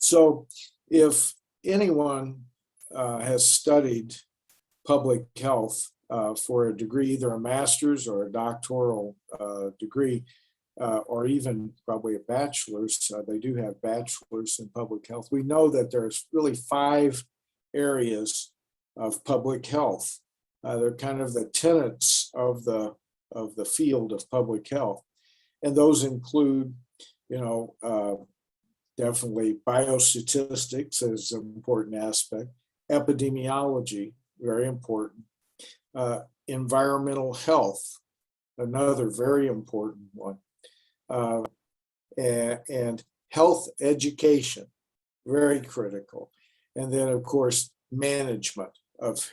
So if anyone has studied public health for a degree, either a master's or a doctoral degree, or even probably a bachelor's, they do have bachelors in public health. We know that there's really 5 areas of public health. They're kind of the tenets of the field of public health. And those include, definitely biostatistics is an important aspect, epidemiology, very important, environmental health, another very important one, and health education, very critical. And then, of course, management of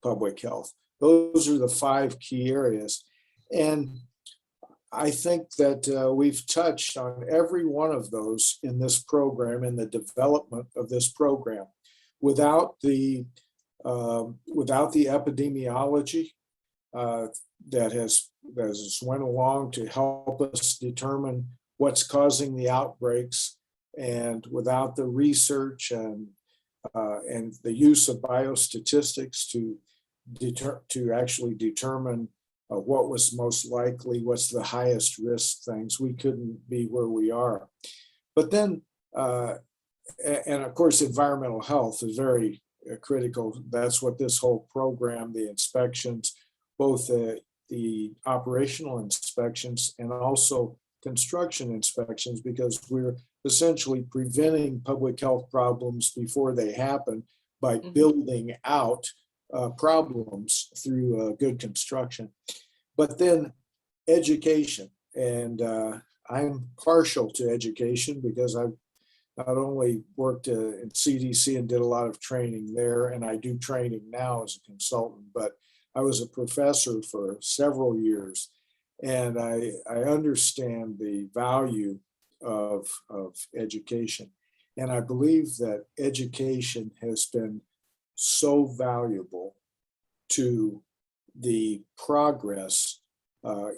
public health. Those are the 5 key areas. And I think that we've touched on every one of those in this program, in the development of this program. Without the epidemiology that has went along to help us determine what's causing the outbreaks, and without the research and the use of biostatistics to actually determine what was most likely, what's the highest risk things, we couldn't be where we are. But then, and of course, environmental health is very critical. That's what this whole program, the inspections, both the operational inspections and also construction inspections, because we're essentially preventing public health problems before they happen by building out problems through good construction. But then education, and I'm partial to education because I've not only worked in CDC and did a lot of training there, and I do training now as a consultant, but I was a professor for several years, and I understand the value of education. And I believe that education has been so valuable to the progress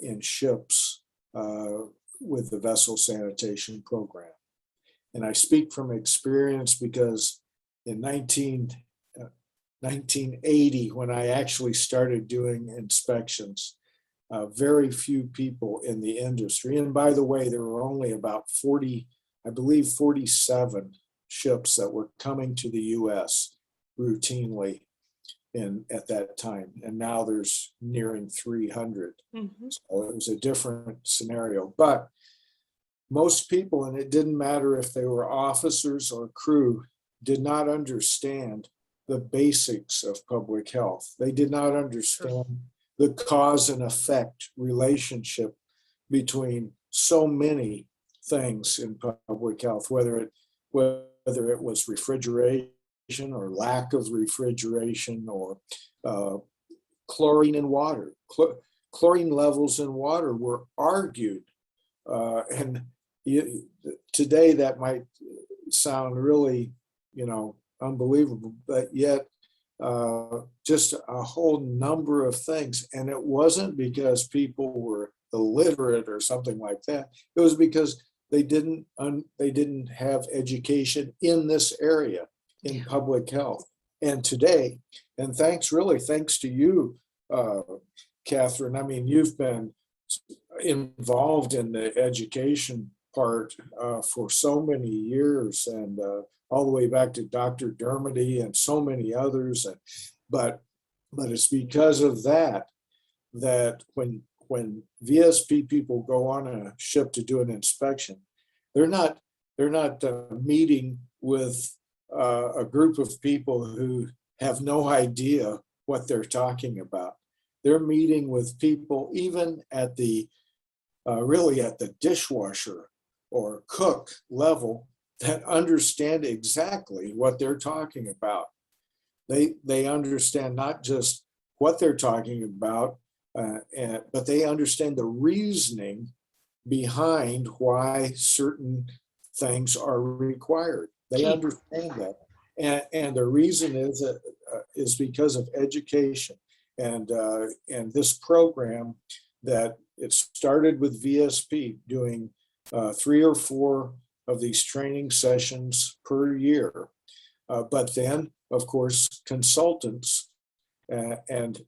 in ships with the Vessel Sanitation Program. And I speak from experience because in 1980, when I actually started doing inspections, very few people in the industry, and by the way, there were only about 40, I believe 47 ships that were coming to the US routinely at that time. And now there's nearing 300. So it was a different scenario. But most people, and it didn't matter if they were officers or crew, did not understand the basics of public health. They did not understand the cause and effect relationship between so many things in public health, whether it was refrigeration or lack of refrigeration, or chlorine in water. Chlorine levels in water were argued, and today that might sound really, unbelievable, but yet just a whole number of things. And it wasn't because people were illiterate or something like that. It was because they didn't have education in this area in public health. And today, and thanks to you, Catherine. I mean, you've been involved in the education part for so many years, and all the way back to Dr. Dermody and so many others. But it's because of that when VSP people go on a ship to do an inspection, they're not meeting with a group of people who have no idea what they're talking about. They're meeting with people even at the really at the dishwasher or cook level that understand exactly what they're talking about. They understand not just what they're talking about, but they understand the reasoning behind why certain things are required. They understand that, and the reason is because of education, and this program that it started with VSP doing 3 or 4 of these training sessions per year. But then, of course, consultants, and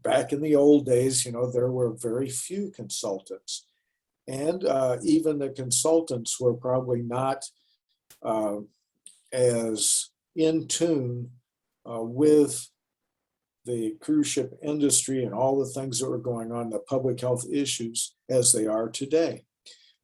back in the old days, there were very few consultants. And even the consultants were probably not as in tune with the cruise ship industry and all the things that were going on, the public health issues, as they are today.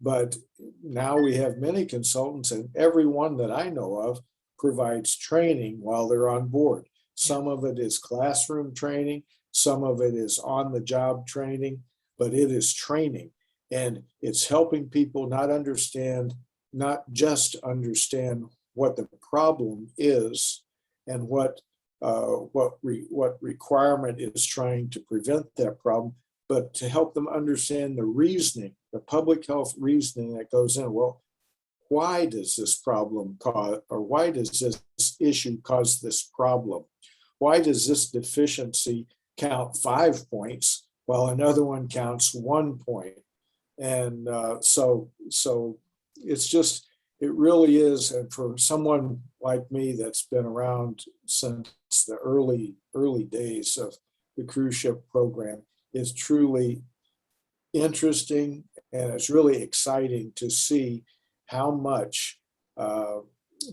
But now we have many consultants, and every one that I know of provides training while they're on board. Some of it is classroom training, some of it is on-the-job training, but it is training. And it's helping people not just understand what the problem is and what requirement is trying to prevent that problem, but to help them understand the reasoning, the public health reasoning that goes in. Well, why does this problem cause, or why does this issue cause this problem? Why does this deficiency count 5 points while another one counts 1 point? And so it's just, it really is, and for someone like me that's been around since the early days of the cruise ship program, it's truly interesting, and it's really exciting to see how much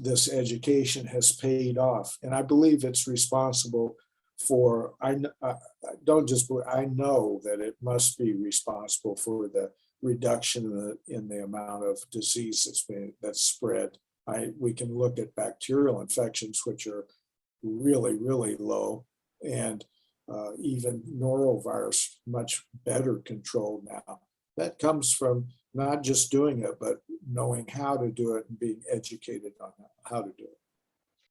this education has paid off. And I believe it's responsible for, I don't just believe, I know that it must be responsible for the reduction in the amount of disease that's spread. We can look at bacterial infections, which are really, really low, and even norovirus much better controlled now. That comes from not just doing it, but knowing how to do it and being educated on how to do